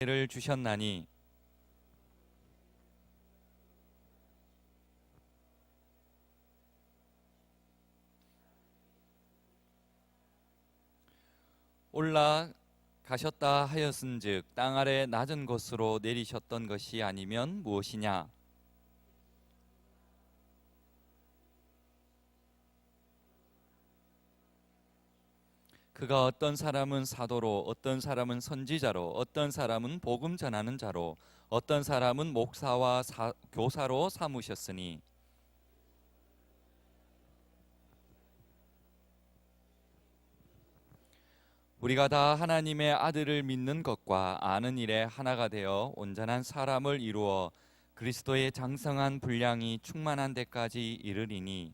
를 주셨나니 올라가셨다 하였은즉 땅 아래 낮은 곳으로 내리셨던 것이 아니면 무엇이냐? 그가 어떤 사람은 사도로, 어떤 사람은 선지자로, 어떤 사람은 복음 전하는 자로, 어떤 사람은 목사와 교사로 삼으셨으니 우리가 다 하나님의 아들을 믿는 것과 아는 일에 하나가 되어 온전한 사람을 이루어 그리스도의 장성한 분량이 충만한 데까지 이르리니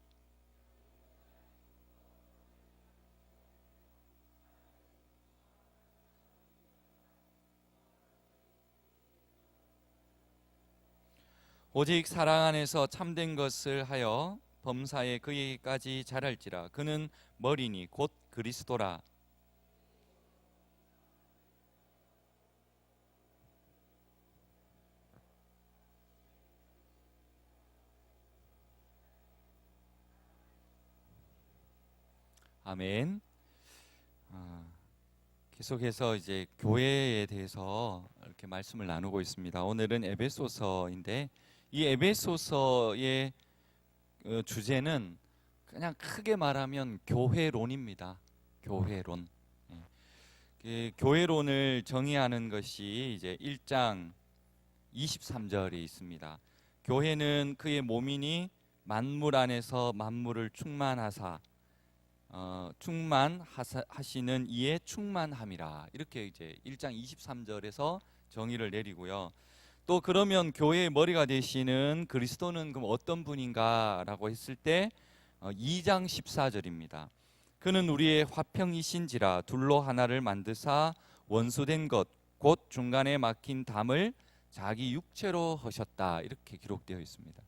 오직 사랑 안에서 참된 것을 하여 범사에 그에게까지 자랄지라. 그는 머리니 곧 그리스도라. 아멘. 계속해서 이제 교회에 대해서 이렇게 말씀을 나누고 있습니다. 오늘은 에베소서인데 이 에베소서의 주제는 그냥 크게 말하면 교회론입니다. 교회론. 교회론을 정의하는 것이 이제 1장 23절에 있습니다. 교회는 그의 몸이니 만물 안에서 만물을 충만하사 충만하시는 이에 충만함이라. 이렇게 이제 1장 23절에서 정의를 내리고요. 또 그러면 교회의 머리가 되시는 그리스도는 그럼 어떤 분인가라고 했을 때 2장 14절입니다. 그는 우리의 화평이신지라 둘로 하나를 만드사 원수된 것 곧 중간에 막힌 담을 자기 육체로 하셨다. 이렇게 기록되어 있습니다.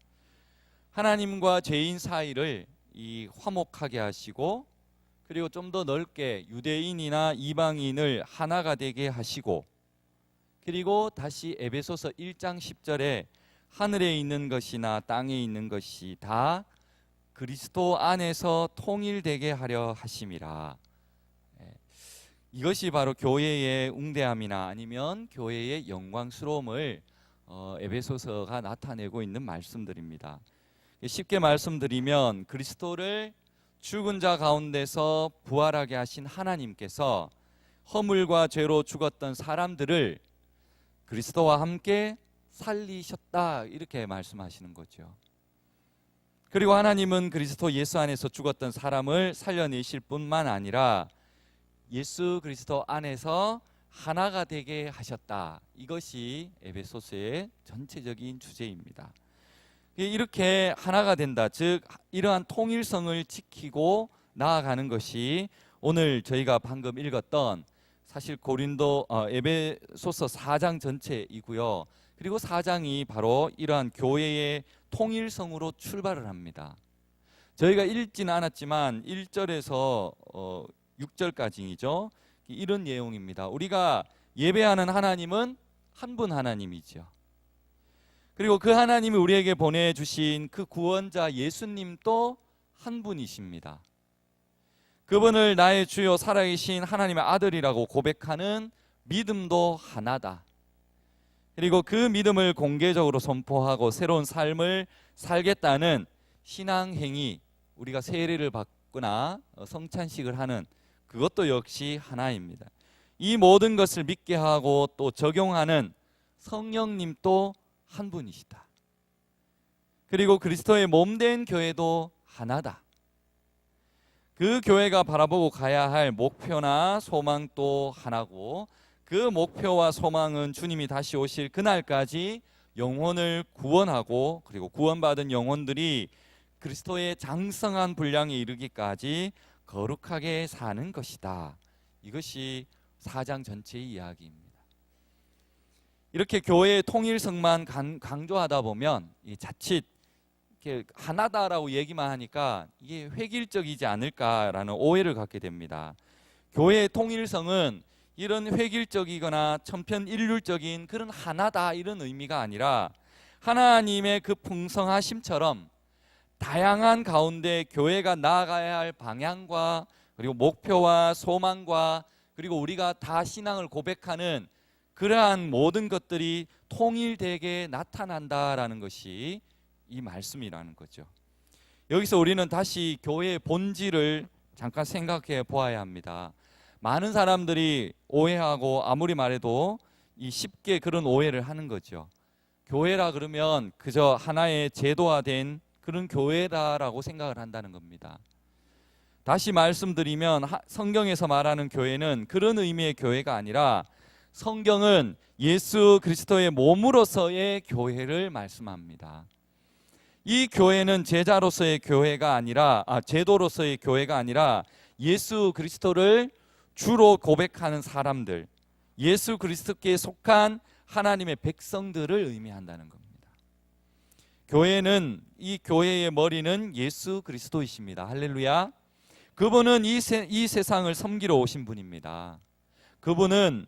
하나님과 죄인 사이를 이 화목하게 하시고 그리고 좀 더 넓게 유대인이나 이방인을 하나가 되게 하시고 그리고 다시 에베소서 1장 10절에 하늘에 있는 것이나 땅에 있는 것이 다 그리스도 안에서 통일되게 하려 하심이라. 이것이 바로 교회의 웅대함이나 아니면 교회의 영광스러움을 에베소서가 나타내고 있는 말씀들입니다. 쉽게 말씀드리면 그리스도를 죽은 자 가운데서 부활하게 하신 하나님께서 허물과 죄로 죽었던 사람들을 그리스도와 함께 살리셨다, 이렇게 말씀하시는 거죠. 그리고 하나님은 그리스도 예수 안에서 죽었던 사람을 살려내실 뿐만 아니라 예수 그리스도 안에서 하나가 되게 하셨다. 이것이 에베소서의 전체적인 주제입니다. 이렇게 하나가 된다, 즉 이러한 통일성을 지키고 나아가는 것이 오늘 저희가 방금 읽었던 사실 에베소서 4장 전체이고요. 그리고 4장이 바로 이러한 교회의 통일성으로 출발을 합니다. 저희가 읽지는 않았지만 1절에서 6절까지이죠. 이런 내용입니다. 우리가 예배하는 하나님은 한 분 하나님이죠. 그리고 그 하나님이 우리에게 보내주신 그 구원자 예수님도 한 분이십니다. 그분을 나의 주요 살아계신 하나님의 아들이라고 고백하는 믿음도 하나다. 그리고 그 믿음을 공개적으로 선포하고 새로운 삶을 살겠다는 신앙행위, 우리가 세례를 받거나 성찬식을 하는 그것도 역시 하나입니다. 이 모든 것을 믿게 하고 또 적용하는 성령님도 한 분이시다. 그리고 그리스도의 몸된 교회도 하나다. 그 교회가 바라보고 가야 할 목표나 소망도 하나고 그 목표와 소망은 주님이 다시 오실 그날까지 영혼을 구원하고 그리고 구원받은 영혼들이 그리스도의 장성한 분량에 이르기까지 거룩하게 사는 것이다. 이것이 4장 전체의 이야기입니다. 이렇게 교회의 통일성만 강조하다 보면 자칫 이렇게 하나다라고 얘기만 하니까 이게 획일적이지 않을까라는 오해를 갖게 됩니다. 교회의 통일성은 이런 획일적이거나 천편일률적인 그런 하나다 이런 의미가 아니라 하나님의 그 풍성하심처럼 다양한 가운데 교회가 나아가야 할 방향과 그리고 목표와 소망과 그리고 우리가 다 신앙을 고백하는 그러한 모든 것들이 통일되게 나타난다라는 것이 이 말씀이라는 거죠. 여기서 우리는 다시 교회의 본질을 잠깐 생각해 보아야 합니다. 많은 사람들이 오해하고 아무리 말해도 쉽게 그런 오해를 하는 거죠. 교회라 그러면 그저 하나의 제도화된 그런 교회다라고 생각을 한다는 겁니다. 다시 말씀드리면 성경에서 말하는 교회는 그런 의미의 교회가 아니라 성경은 예수 그리스도의 몸으로서의 교회를 말씀합니다. 이 교회는 제자로서의 교회가 아니라 제도로서의 교회가 아니라 예수 그리스도를 주로 고백하는 사람들, 예수 그리스도께 속한 하나님의 백성들을 의미한다는 겁니다. 교회는 이 교회의 머리는 예수 그리스도이십니다. 할렐루야. 그분은 이 세상을 섬기러 오신 분입니다. 그분은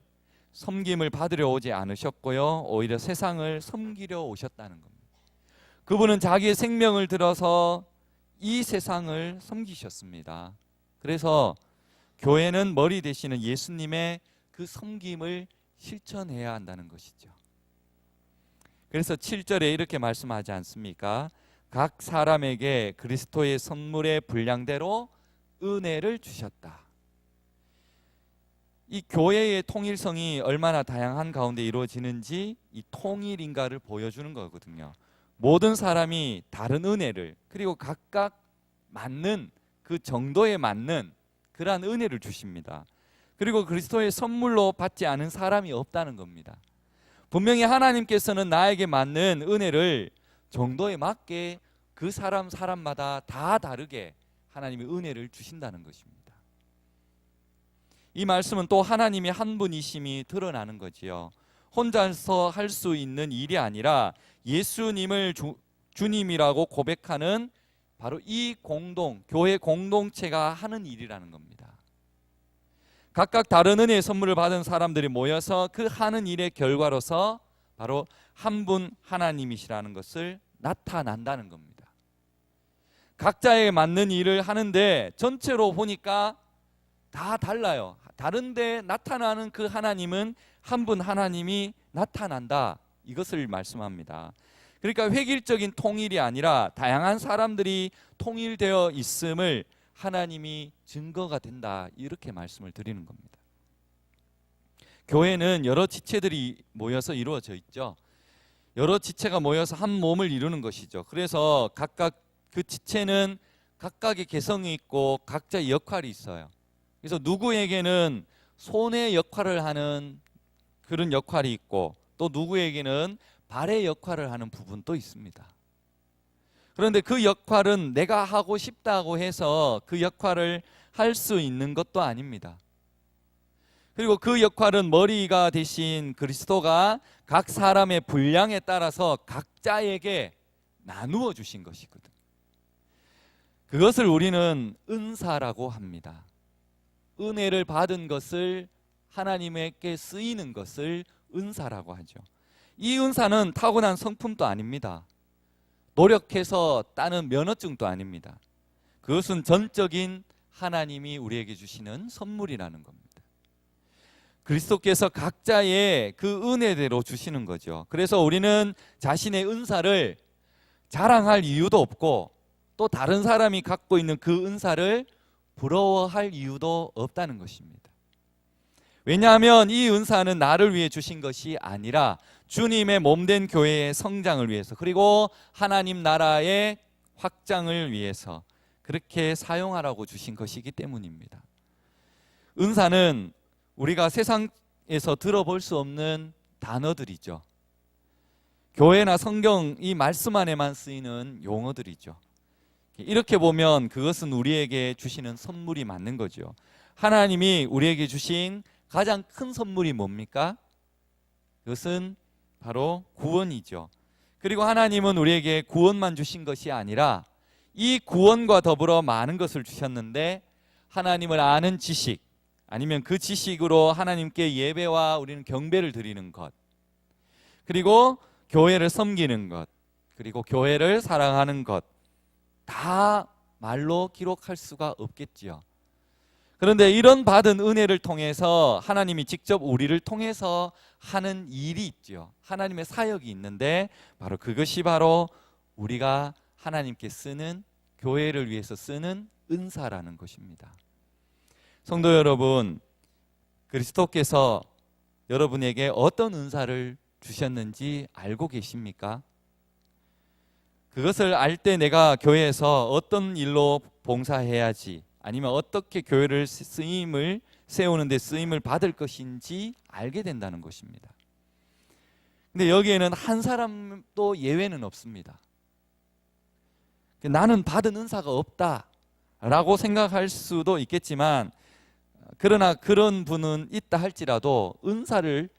섬김을 받으려 오지 않으셨고요, 오히려 세상을 섬기려 오셨다는 겁니다. 그분은 자기의 생명을 들어서 이 세상을 섬기셨습니다. 그래서 교회는 머리 되시는 예수님의 그 섬김을 실천해야 한다는 것이죠. 그래서 7절에 이렇게 말씀하지 않습니까? 각 사람에게 그리스도의 선물의 분량대로 은혜를 주셨다. 이 교회의 통일성이 얼마나 다양한 가운데 이루어지는지 이 통일인가를 보여주는 거거든요. 모든 사람이 다른 은혜를, 그리고 각각 맞는 그 정도에 맞는 그러한 은혜를 주십니다. 그리고 그리스도의 선물로 받지 않은 사람이 없다는 겁니다. 분명히 하나님께서는 나에게 맞는 은혜를 정도에 맞게 그 사람마다 다 다르게 하나님의 은혜를 주신다는 것입니다. 이 말씀은 또 하나님의 한 분이심이 드러나는 거지요. 혼자서 할 수 있는 일이 아니라 예수님을 주님이라고 고백하는 바로 이 교회 공동체가 하는 일이라는 겁니다. 각각 다른 은혜의 선물을 받은 사람들이 모여서 그 하는 일의 결과로서 바로 한 분 하나님이시라는 것을 나타난다는 겁니다. 각자에 맞는 일을 하는데 전체로 보니까 다 달라요. 다른데 나타나는 그 하나님은 한 분 하나님이 나타난다, 이것을 말씀합니다. 그러니까 획일적인 통일이 아니라 다양한 사람들이 통일되어 있음을 하나님이 증거가 된다, 이렇게 말씀을 드리는 겁니다. 교회는 여러 지체들이 모여서 이루어져 있죠. 여러 지체가 모여서 한 몸을 이루는 것이죠. 그래서 각각 그 지체는 각각의 개성이 있고 각자의 역할이 있어요. 그래서 누구에게는 손의 역할을 하는 그런 역할이 있고 또 누구에게는 발의 역할을 하는 부분도 있습니다. 그런데 그 역할은 내가 하고 싶다고 해서 그 역할을 할 수 있는 것도 아닙니다. 그리고 그 역할은 머리가 되신 그리스도가 각 사람의 분량에 따라서 각자에게 나누어 주신 것이거든요. 그것을 우리는 은사라고 합니다. 은혜를 받은 것을 하나님께 쓰이는 것을 은사라고 하죠. 이 은사는 타고난 성품도 아닙니다. 노력해서 따는 면허증도 아닙니다. 그것은 전적인 하나님이 우리에게 주시는 선물이라는 겁니다. 그리스도께서 각자의 그 은혜대로 주시는 거죠. 그래서 우리는 자신의 은사를 자랑할 이유도 없고 또 다른 사람이 갖고 있는 그 은사를 부러워할 이유도 없다는 것입니다. 왜냐하면 이 은사는 나를 위해 주신 것이 아니라 주님의 몸된 교회의 성장을 위해서, 그리고 하나님 나라의 확장을 위해서 그렇게 사용하라고 주신 것이기 때문입니다. 은사는 우리가 세상에서 들어볼 수 없는 단어들이죠. 교회나 성경 이 말씀 안에만 쓰이는 용어들이죠. 이렇게 보면 그것은 우리에게 주시는 선물이 맞는 거죠. 하나님이 우리에게 주신 가장 큰 선물이 뭡니까? 그것은 바로 구원이죠. 그리고 하나님은 우리에게 구원만 주신 것이 아니라 이 구원과 더불어 많은 것을 주셨는데 하나님을 아는 지식, 아니면 그 지식으로 하나님께 예배와 우리는 경배를 드리는 것, 그리고 교회를 섬기는 것, 그리고 교회를 사랑하는 것, 다 말로 기록할 수가 없겠지요. 그런데 이런 받은 은혜를 통해서 하나님이 직접 우리를 통해서 하는 일이 있죠. 하나님의 사역이 있는데 그것이 바로 우리가 하나님께 쓰는, 교회를 위해서 쓰는 은사라는 것입니다. 성도 여러분, 그리스도께서 여러분에게 어떤 은사를 주셨는지 알고 계십니까? 그것을 알 때 내가 교회에서 어떤 일로 봉사해야지, 아니면 어떻게 교회를 세우는데 쓰임을 받을 것인지 알게 된다는 것입니다. 근데 여기에는 한 사람도 예외는 없습니다. 나는 받은 은사가 없다라고 생각할 수도 있겠지만, 그러나 그런 분은 있다 할지라도 은사를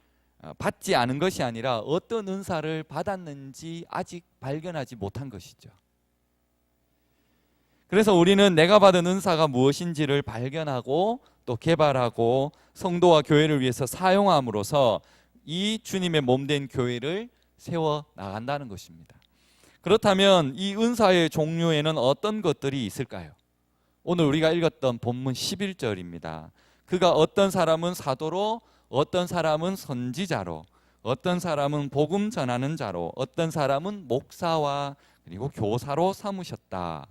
받지 않은 것이 아니라 어떤 은사를 받았는지 아직 발견하지 못한 것이죠. 그래서 우리는 내가 받은 은사가 무엇인지를 발견하고 또 개발하고 성도와 교회를 위해서 사용함으로써 이 주님의 몸된 교회를 세워 나간다는 것입니다. 그렇다면 이 은사의 종류에는 어떤 것들이 있을까요? 오늘 우리가 읽었던 본문 11절입니다. 그가 어떤 사람은 사도로, 어떤 사람은 선지자로, 어떤 사람은 복음 전하는 자로, 어떤 사람은 목사와 그리고 교사로 삼으셨다.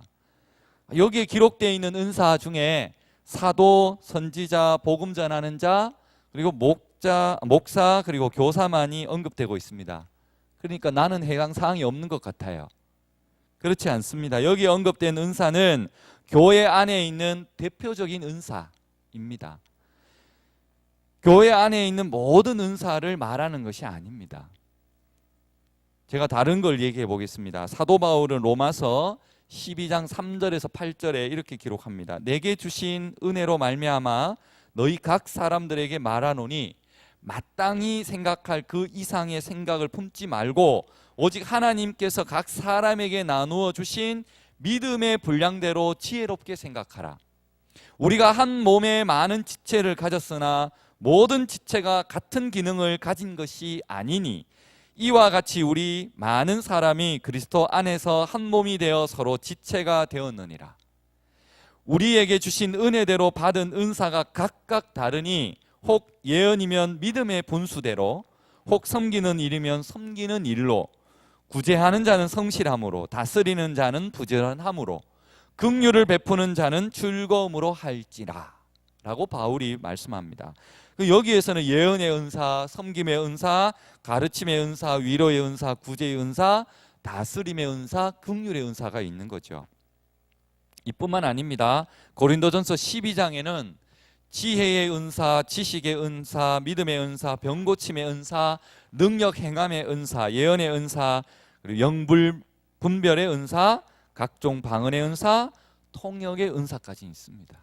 여기에 기록되어 있는 은사 중에 사도, 선지자, 복음 전하는 자, 그리고 목사, 그리고 교사만이 언급되고 있습니다. 그러니까 나는 해당 사항이 없는 것 같아요. 그렇지 않습니다. 여기 언급된 은사는 교회 안에 있는 대표적인 은사입니다. 교회 안에 있는 모든 은사를 말하는 것이 아닙니다. 제가 다른 걸 얘기해 보겠습니다. 사도 바울은 로마서 12장 3절에서 8절에 이렇게 기록합니다. 내게 주신 은혜로 말미암아 너희 각 사람들에게 말하노니 마땅히 생각할 그 이상의 생각을 품지 말고 오직 하나님께서 각 사람에게 나누어 주신 믿음의 분량대로 지혜롭게 생각하라. 우리가 한 몸에 많은 지체를 가졌으나 모든 지체가 같은 기능을 가진 것이 아니니 이와 같이 우리 많은 사람이 그리스도 안에서 한 몸이 되어 서로 지체가 되었느니라. 우리에게 주신 은혜대로 받은 은사가 각각 다르니 혹 예언이면 믿음의 분수대로, 혹 섬기는 일이면 섬기는 일로, 구제하는 자는 성실함으로, 다스리는 자는 부지런함으로, 긍휼을 베푸는 자는 즐거움으로 할지라 라고 바울이 말씀합니다. 여기에서는 예언의 은사, 섬김의 은사, 가르침의 은사, 위로의 은사, 구제의 은사, 다스림의 은사, 긍휼의 은사가 있는 거죠. 이뿐만 아닙니다. 고린도전서 12장에는 지혜의 은사, 지식의 은사, 믿음의 은사, 병고침의 은사, 능력 행함의 은사, 예언의 은사, 그리고 영불 분별의 은사, 각종 방언의 은사, 통역의 은사까지 있습니다.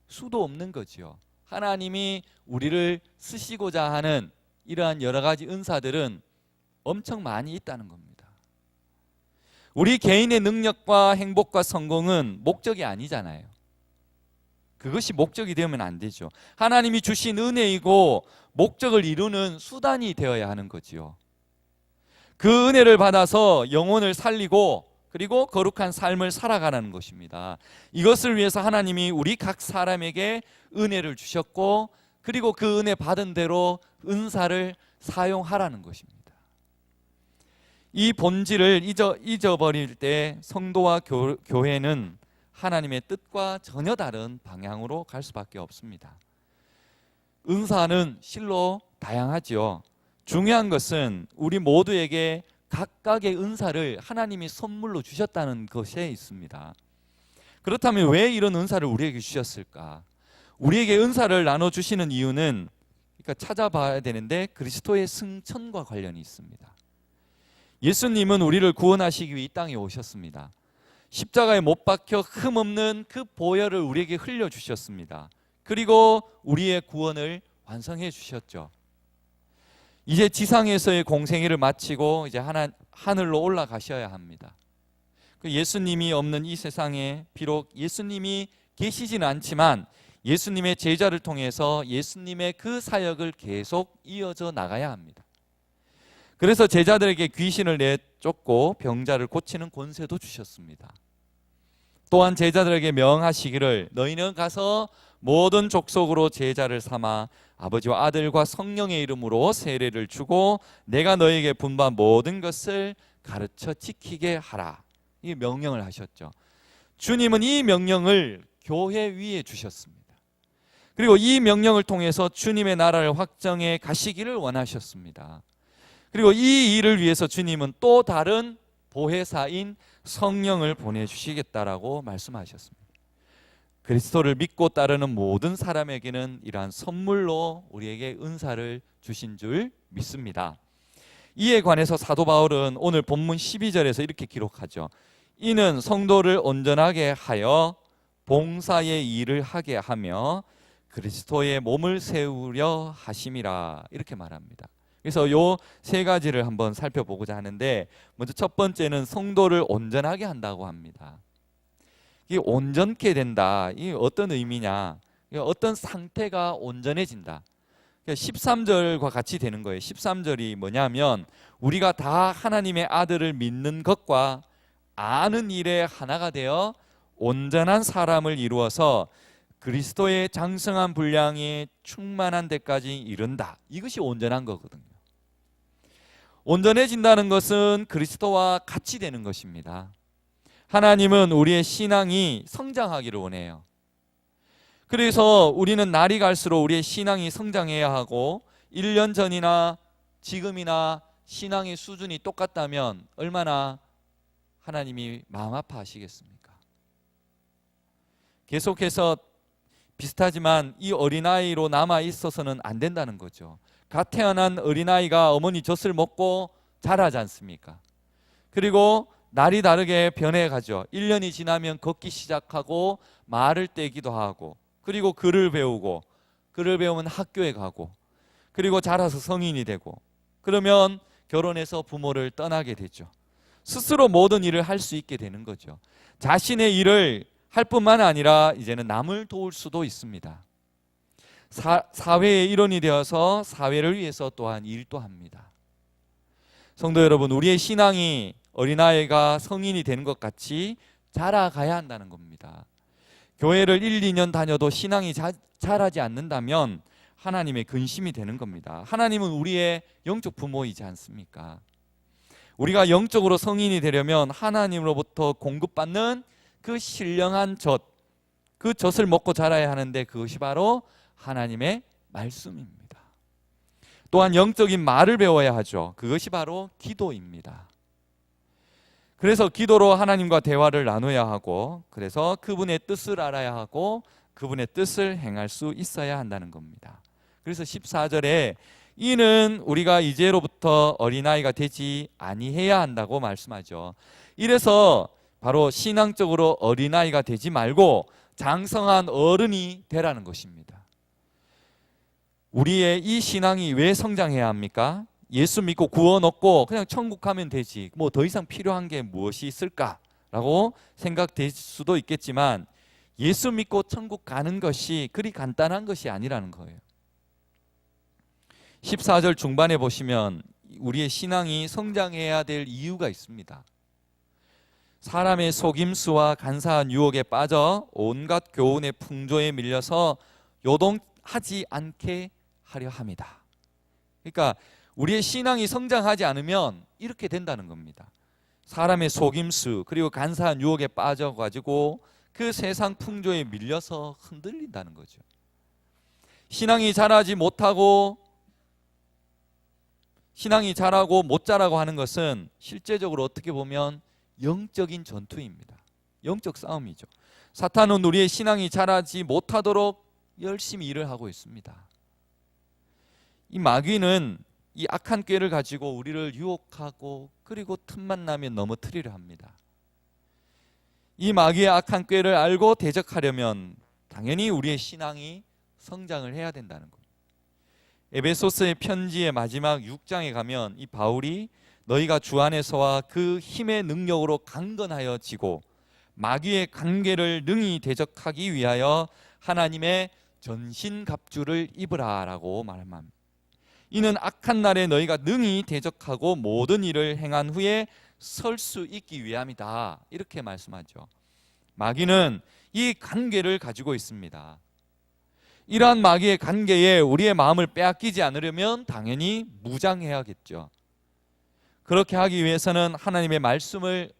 수도 없는 거지요. 하나님이 우리를 쓰시고자 하는 이러한 여러 가지 은사들은 엄청 많이 있다는 겁니다. 우리 개인의 능력과 행복과 성공은 목적이 아니잖아요. 그것이 목적이 되면 안 되죠. 하나님이 주신 은혜이고 목적을 이루는 수단이 되어야 하는 거지요. 그 은혜를 받아서 영혼을 살리고 그리고 거룩한 삶을 살아가는 것입니다. 이것을 위해서 하나님이 우리 각 사람에게 은혜를 주셨고 그리고 그 은혜 받은 대로 은사를 사용하라는 것입니다. 이 본질을 잊어버릴 때 성도와 교회는 하나님의 뜻과 전혀 다른 방향으로 갈 수밖에 없습니다. 은사는 실로 다양하지요. 중요한 것은 우리 모두에게 각각의 은사를 하나님이 선물로 주셨다는 것에 있습니다. 그렇다면 왜 이런 은사를 우리에게 주셨을까? 우리에게 은사를 나눠주시는 이유는 그러니까 찾아봐야 되는데 그리스도의 승천과 관련이 있습니다. 예수님은 우리를 구원하시기 위해 이 땅에 오셨습니다. 십자가에 못 박혀 흠없는 그 보혈을 우리에게 흘려주셨습니다. 그리고 우리의 구원을 완성해 주셨죠. 이제 지상에서의 공생애를 마치고 이제 하늘로 올라가셔야 합니다. 그 예수님이 없는 이 세상에 비록 예수님이 계시지는 않지만 예수님의 제자를 통해서 예수님의 그 사역을 계속 이어져 나가야 합니다. 그래서 제자들에게 귀신을 내쫓고 병자를 고치는 권세도 주셨습니다. 또한 제자들에게 명하시기를 너희는 가서 모든 족속으로 제자를 삼아 아버지와 아들과 성령의 이름으로 세례를 주고 내가 너희에게 분부한 모든 것을 가르쳐 지키게 하라. 이 명령을 하셨죠. 주님은 이 명령을 교회 위에 주셨습니다. 그리고 이 명령을 통해서 주님의 나라를 확정해 가시기를 원하셨습니다. 그리고 이 일을 위해서 주님은 또 다른 보혜사인 성령을 보내주시겠다라고 말씀하셨습니다. 그리스도를 믿고 따르는 모든 사람에게는 이러한 선물로 우리에게 은사를 주신 줄 믿습니다. 이에 관해서 사도 바울은 오늘 본문 12절에서 이렇게 기록하죠. 이는 성도를 온전하게 하여 봉사의 일을 하게 하며 그리스도의 몸을 세우려 하심이라 이렇게 말합니다. 그래서 요 세 가지를 한번 살펴보고자 하는데, 먼저 첫 번째는 성도를 온전하게 한다고 합니다. 이 온전케 된다. 이 어떤 의미냐? 어떤 상태가 온전해진다. 13절과 같이 되는 거예요. 13절이 뭐냐면 우리가 다 하나님의 아들을 믿는 것과 아는 일에 하나가 되어 온전한 사람을 이루어서 그리스도의 장성한 분량에 충만한 데까지 이른다. 이것이 온전한 거거든요. 온전해진다는 것은 그리스도와 같이 되는 것입니다. 하나님은 우리의 신앙이 성장하기를 원해요. 그래서 우리는 날이 갈수록 우리의 신앙이 성장해야 하고 1년 전이나 지금이나 신앙의 수준이 똑같다면 얼마나 하나님이 마음 아파하시겠습니까? 계속해서 비슷하지만 이 어린아이로 남아 있어서는 안 된다는 거죠. 갓 태어난 어린아이가 어머니 젖을 먹고 자라지 않습니까? 그리고 날이 다르게 변해가죠. 1년이 지나면 걷기 시작하고 말을 떼기도 하고, 그리고 글을 배우고, 글을 배우면 학교에 가고, 그리고 자라서 성인이 되고, 그러면 결혼해서 부모를 떠나게 되죠. 스스로 모든 일을 할 수 있게 되는 거죠. 자신의 일을 할 뿐만 아니라 이제는 남을 도울 수도 있습니다. 사회의 일원이 되어서 사회를 위해서 또한 일도 합니다. 성도 여러분, 우리의 신앙이 어린아이가 성인이 되는 것 같이 자라가야 한다는 겁니다. 교회를 1, 2년 다녀도 신앙이 자라지 않는다면 하나님의 근심이 되는 겁니다. 하나님은 우리의 영적 부모이지 않습니까? 우리가 영적으로 성인이 되려면 하나님으로부터 공급받는 그 신령한 젖, 그 젖을 먹고 자라야 하는데 그것이 바로 하나님의 말씀입니다. 또한 영적인 말을 배워야 하죠. 그것이 바로 기도입니다. 그래서 기도로 하나님과 대화를 나눠야 하고, 그래서 그분의 뜻을 알아야 하고 그분의 뜻을 행할 수 있어야 한다는 겁니다. 그래서 14절에 이는 우리가 이제로부터 어린아이가 되지 아니해야 한다고 말씀하죠. 이래서 바로 신앙적으로 어린아이가 되지 말고 장성한 어른이 되라는 것입니다. 우리의 이 신앙이 왜 성장해야 합니까? 예수 믿고 구원 얻고 그냥 천국 가면 되지, 뭐 더 이상 필요한 게 무엇이 있을까라고 생각될 수도 있겠지만, 예수 믿고 천국 가는 것이 그리 간단한 것이 아니라는 거예요. 14절 중반에 보시면 우리의 신앙이 성장해야 될 이유가 있습니다. 사람의 속임수와 간사한 유혹에 빠져 온갖 교훈의 풍조에 밀려서 요동하지 않게 하려 합니다. 그러니까 우리의 신앙이 성장하지 않으면 이렇게 된다는 겁니다. 사람의 속임수 그리고 간사한 유혹에 빠져가지고 그 세상 풍조에 밀려서 흔들린다는 거죠. 신앙이 자라지 못하고 신앙이 자라고 못 자라고 하는 것은 실제적으로 어떻게 보면 영적인 전투입니다. 영적 싸움이죠. 사탄은 우리의 신앙이 자라지 못하도록 열심히 일을 하고 있습니다. 이 마귀는 이 악한 꾀를 가지고 우리를 유혹하고 그리고 틈만 나면 넘어뜨리려 합니다. 이 마귀의 악한 꾀를 알고 대적하려면 당연히 우리의 신앙이 성장을 해야 된다는 겁니다. 에베소서의 편지의 마지막 6장에 가면 이 바울이 너희가 주 안에서와 그 힘의 능력으로 강건하여 지고 마귀의 관계를 능히 대적하기 위하여 하나님의 전신갑주를 입으라라고 말합니다. 이는 악한 날에 너희가 능히 대적하고 모든 일을 행한 후에 설 수 있기 위함이다. 이렇게 말씀하죠. 마귀는 이 관계를 가지고 있습니다. 이러한 마귀의 관계에 우리의 마음을 빼앗기지 않으려면 당연히 무장해야겠죠. 그렇게 하기 위해서는 하나님의 말씀을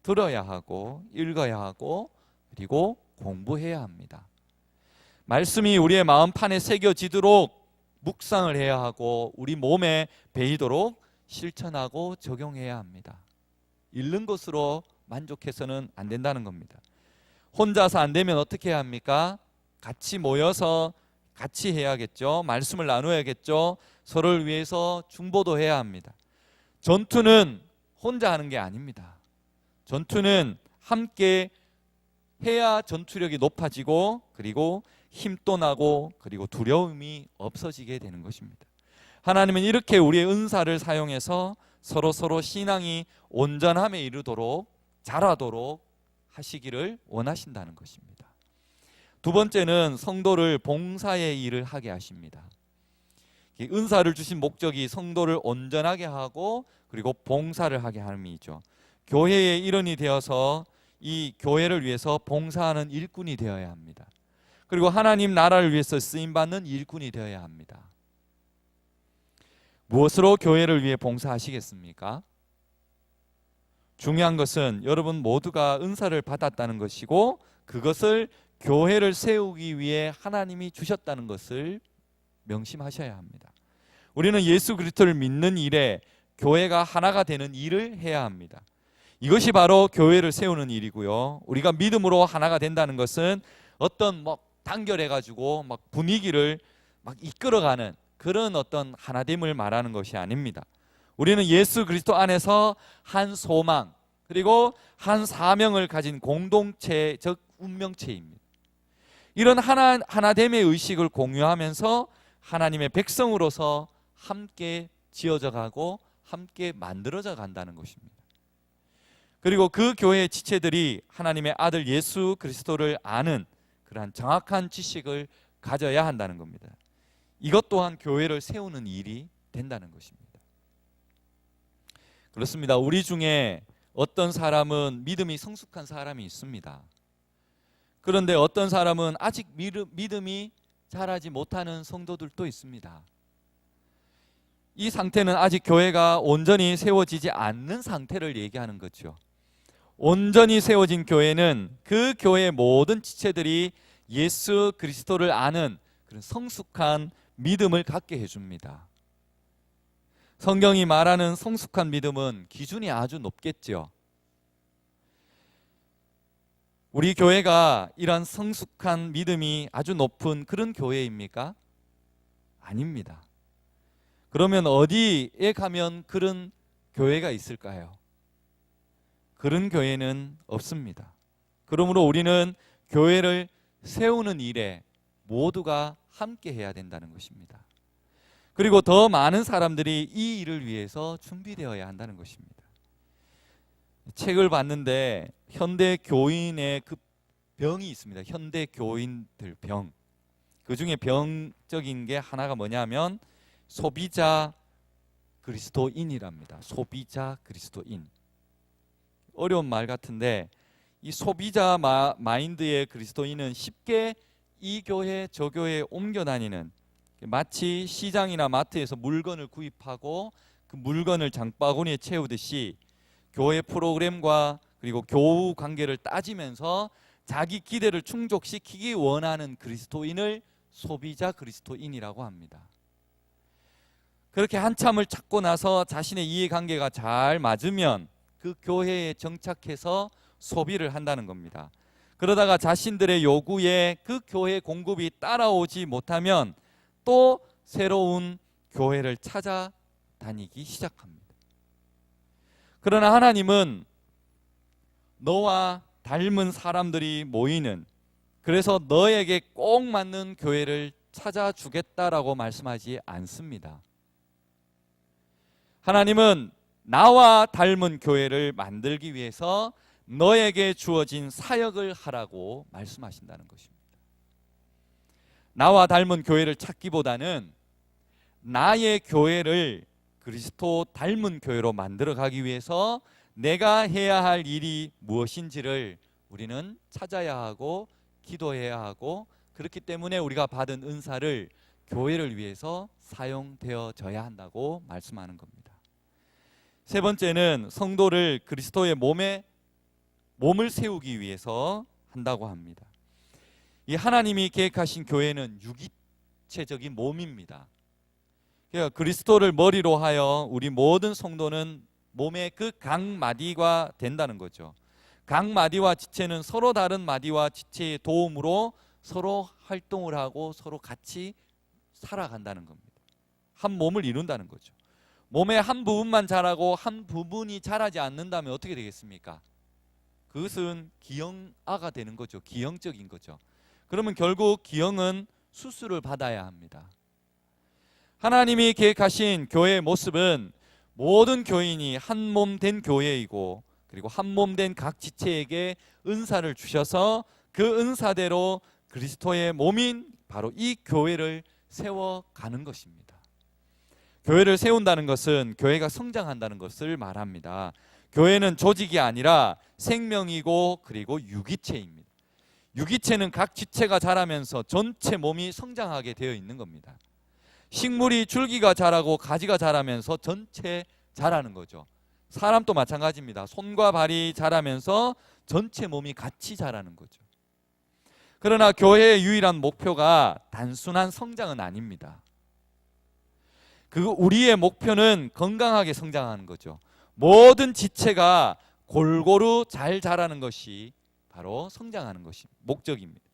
들어야 하고 읽어야 하고 그리고 공부해야 합니다. 말씀이 우리의 마음판에 새겨지도록 묵상을 해야 하고 우리 몸에 배이도록 실천하고 적용해야 합니다. 읽는 것으로 만족해서는 안 된다는 겁니다. 혼자서 안 되면 어떻게 해야 합니까? 같이 모여서 같이 해야겠죠. 말씀을 나누어야겠죠. 서로를 위해서 중보도 해야 합니다. 전투는 혼자 하는 게 아닙니다. 전투는 함께 해야 전투력이 높아지고 그리고 힘도 나고 그리고 두려움이 없어지게 되는 것입니다. 하나님은 이렇게 우리의 은사를 사용해서 서로 신앙이 온전함에 이르도록 자라도록 하시기를 원하신다는 것입니다. 두 번째는 성도를 봉사의 일을 하게 하십니다. 은사를 주신 목적이 성도를 온전하게 하고 그리고 봉사를 하게 함이죠. 교회의 일원이 되어서 이 교회를 위해서 봉사하는 일꾼이 되어야 합니다. 그리고 하나님 나라를 위해서 쓰임받는 일꾼이 되어야 합니다. 무엇으로 교회를 위해 봉사하시겠습니까? 중요한 것은 여러분 모두가 은사를 받았다는 것이고 그것을 교회를 세우기 위해 하나님이 주셨다는 것을 명심하셔야 합니다. 우리는 예수 그리스도를 믿는 일에 교회가 하나가 되는 일을 해야 합니다. 이것이 바로 교회를 세우는 일이고요. 우리가 믿음으로 하나가 된다는 것은 어떤 단결해가지고 분위기를 이끌어가는 그런 어떤 하나됨을 말하는 것이 아닙니다. 우리는 예수 그리스도 안에서 한 소망 그리고 한 사명을 가진 공동체적 운명체입니다. 이런 하나됨의 의식을 공유하면서 하나님의 백성으로서 함께 지어져 가고 함께 만들어져 간다는 것입니다. 그리고 그 교회의 지체들이 하나님의 아들 예수 그리스도를 아는 그러한 정확한 지식을 가져야 한다는 겁니다. 이것 또한 교회를 세우는 일이 된다는 것입니다. 그렇습니다. 우리 중에 어떤 사람은 믿음이 성숙한 사람이 있습니다. 그런데 어떤 사람은 아직 믿음이 자라지 못하는 성도들도 있습니다. 이 상태는 아직 교회가 온전히 세워지지 않는 상태를 얘기하는 거죠. 온전히 세워진 교회는 그 교회의 모든 지체들이 예수 그리스도를 아는 그런 성숙한 믿음을 갖게 해줍니다. 성경이 말하는 성숙한 믿음은 기준이 아주 높겠죠. 우리 교회가 이러한 성숙한 믿음이 아주 높은 그런 교회입니까? 아닙니다. 그러면 어디에 가면 그런 교회가 있을까요? 그런 교회는 없습니다. 그러므로 우리는 교회를 세우는 일에 모두가 함께 해야 된다는 것입니다. 그리고 더 많은 사람들이 이 일을 위해서 준비되어야 한다는 것입니다. 책을 봤는데 현대 교인의 그 병이 있습니다. 현대 교인들 병. 그 중에 병적인 게 하나가 뭐냐면 소비자 그리스도인이랍니다. 소비자 그리스도인. 어려운 말 같은데 이 소비자 마인드의 그리스도인은 쉽게 이 교회 저 교회에 옮겨 다니는, 마치 시장이나 마트에서 물건을 구입하고 그 물건을 장바구니에 채우듯이 교회 프로그램과 그리고 교우 관계를 따지면서 자기 기대를 충족시키기 원하는 그리스도인을 소비자 그리스도인이라고 합니다. 그렇게 한참을 찾고 나서 자신의 이해관계가 잘 맞으면 그 교회에 정착해서 소비를 한다는 겁니다. 그러다가 자신들의 요구에 그 교회 공급이 따라오지 못하면 또 새로운 교회를 찾아다니기 시작합니다. 그러나 하나님은 너와 닮은 사람들이 모이는, 그래서 너에게 꼭 맞는 교회를 찾아주겠다라고 말씀하지 않습니다. 하나님은 나와 닮은 교회를 만들기 위해서 너에게 주어진 사역을 하라고 말씀하신다는 것입니다. 나와 닮은 교회를 찾기보다는 나의 교회를 그리스도 닮은 교회로 만들어 가기 위해서 내가 해야 할 일이 무엇인지를 우리는 찾아야 하고 기도해야 하고, 그렇기 때문에 우리가 받은 은사를 교회를 위해서 사용되어져야 한다고 말씀하는 겁니다. 세 번째는 성도를 그리스도의 몸을 세우기 위해서 한다고 합니다. 이 하나님이 계획하신 교회는 유기체적인 몸입니다. 그러니까 그리스도를 머리로 하여 우리 모든 성도는 몸의 그 각 마디가 된다는 거죠. 각 마디와 지체는 서로 다른 마디와 지체의 도움으로 서로 활동을 하고 서로 같이 살아간다는 겁니다. 한 몸을 이룬다는 거죠. 몸의 한 부분만 자라고 한 부분이 자라지 않는다면 어떻게 되겠습니까? 그것은 기형아가 되는 거죠. 기형적인 거죠. 그러면 결국 기형은 수술을 받아야 합니다. 하나님이 계획하신 교회의 모습은 모든 교인이 한 몸 된 교회이고, 그리고 한 몸 된 각 지체에게 은사를 주셔서 그 은사대로 그리스도의 몸인 바로 이 교회를 세워가는 것입니다. 교회를 세운다는 것은 교회가 성장한다는 것을 말합니다. 교회는 조직이 아니라 생명이고 그리고 유기체입니다. 유기체는 각 지체가 자라면서 전체 몸이 성장하게 되어 있는 겁니다. 식물이 줄기가 자라고 가지가 자라면서 전체 자라는 거죠. 사람도 마찬가지입니다. 손과 발이 자라면서 전체 몸이 같이 자라는 거죠. 그러나 교회의 유일한 목표가 단순한 성장은 아닙니다. 우리의 목표는 건강하게 성장하는 거죠. 모든 지체가 골고루 잘 자라는 것이 바로 성장하는 것이 목적입니다.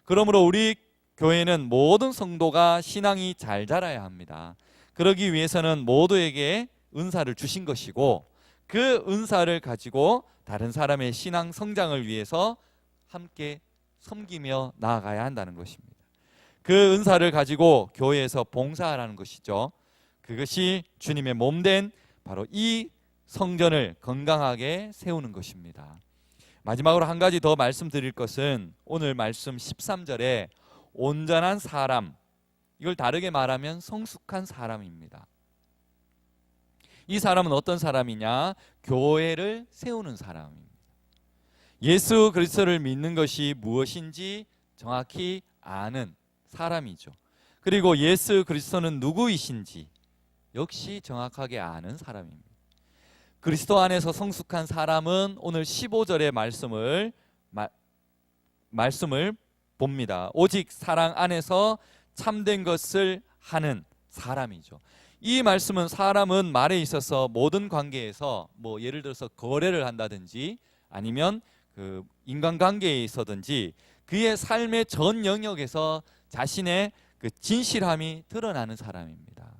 그러므로 우리 교회는 모든 성도가 신앙이 잘 자라야 합니다. 그러기 위해서는 모두에게 은사를 주신 것이고, 그 은사를 가지고 다른 사람의 신앙 성장을 위해서 함께 섬기며 나아가야 한다는 것입니다. 그 은사를 가지고 교회에서 봉사하라는 것이죠. 그것이 주님의 몸된 바로 이 성전을 건강하게 세우는 것입니다. 마지막으로 한 가지 더 말씀드릴 것은 오늘 말씀 13절에 온전한 사람, 이걸 다르게 말하면 성숙한 사람입니다. 이 사람은 어떤 사람이냐? 교회를 세우는 사람입니다. 예수 그리스도를 믿는 것이 무엇인지 정확히 아는 사람이죠. 그리고 예수 그리스도는 누구이신지 역시 정확하게 아는 사람입니다. 그리스도 안에서 성숙한 사람은 오늘 15절의 말씀을 봅니다. 오직 사랑 안에서 참된 것을 하는 사람이죠. 이 말씀은 사람은 말에 있어서 모든 관계에서 예를 들어서 거래를 한다든지 아니면 그 인간관계에 있어든지 그의 삶의 전 영역에서 자신의 그 진실함이 드러나는 사람입니다.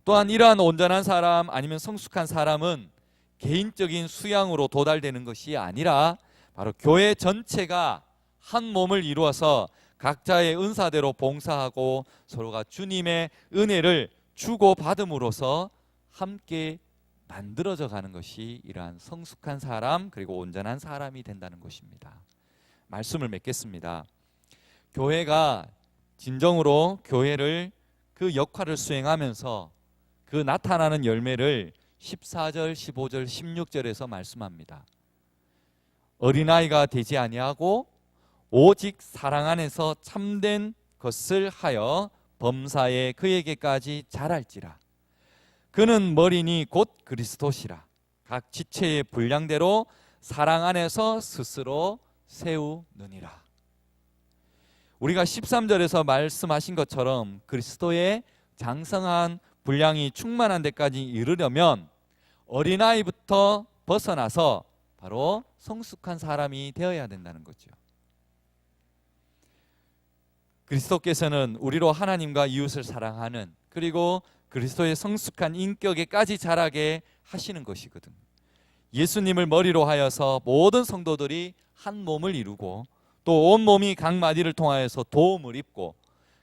또한 이러한 온전한 사람 아니면 성숙한 사람은 개인적인 수양으로 도달되는 것이 아니라 바로 교회 전체가 한 몸을 이루어서 각자의 은사대로 봉사하고 서로가 주님의 은혜를 주고받음으로써 함께 만들어져 가는 것이 이러한 성숙한 사람 그리고 온전한 사람이 된다는 것입니다. 말씀을 맺겠습니다. 교회가 진정으로 교회를 그 역할을 수행하면서 그 나타나는 열매를 14절, 15절, 16절에서 말씀합니다. 어린아이가 되지 아니하고 오직 사랑 안에서 참된 것을 하여 범사에 그에게까지 자랄지라. 그는 머리니 곧 그리스도시라. 각 지체의 분량대로 사랑 안에서 스스로 세우느니라. 우리가 13절에서 말씀하신 것처럼 그리스도의 장성한 분량이 충만한 데까지 이르려면 어린아이부터 벗어나서 바로 성숙한 사람이 되어야 된다는 거죠. 그리스도께서는 우리로 하나님과 이웃을 사랑하는 그리고 그리스도의 성숙한 인격에까지 자라게 하시는 것이거든요. 예수님을 머리로 하여서 모든 성도들이 한 몸을 이루고 또 온 몸이 각 마디를 통하여서 도움을 입고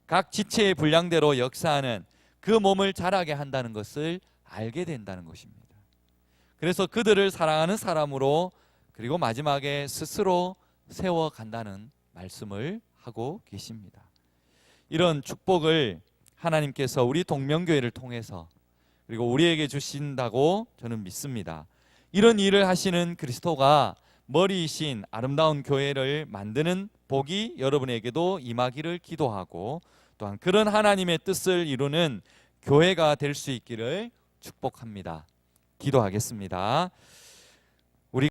각 지체의 분량대로 역사하는 그 몸을 자라게 한다는 것을 알게 된다는 것입니다. 그래서 그들을 사랑하는 사람으로 그리고 마지막에 스스로 세워간다는 말씀을 하고 계십니다. 이런 축복을 하나님께서 우리 동명교회를 통해서 그리고 우리에게 주신다고 저는 믿습니다. 이런 일을 하시는 그리스도가 머리이신 아름다운 교회를 만드는 복이 여러분에게도 임하기를 기도하고, 또한 그런 하나님의 뜻을 이루는 교회가 될 수 있기를 축복합니다. 기도하겠습니다. 우리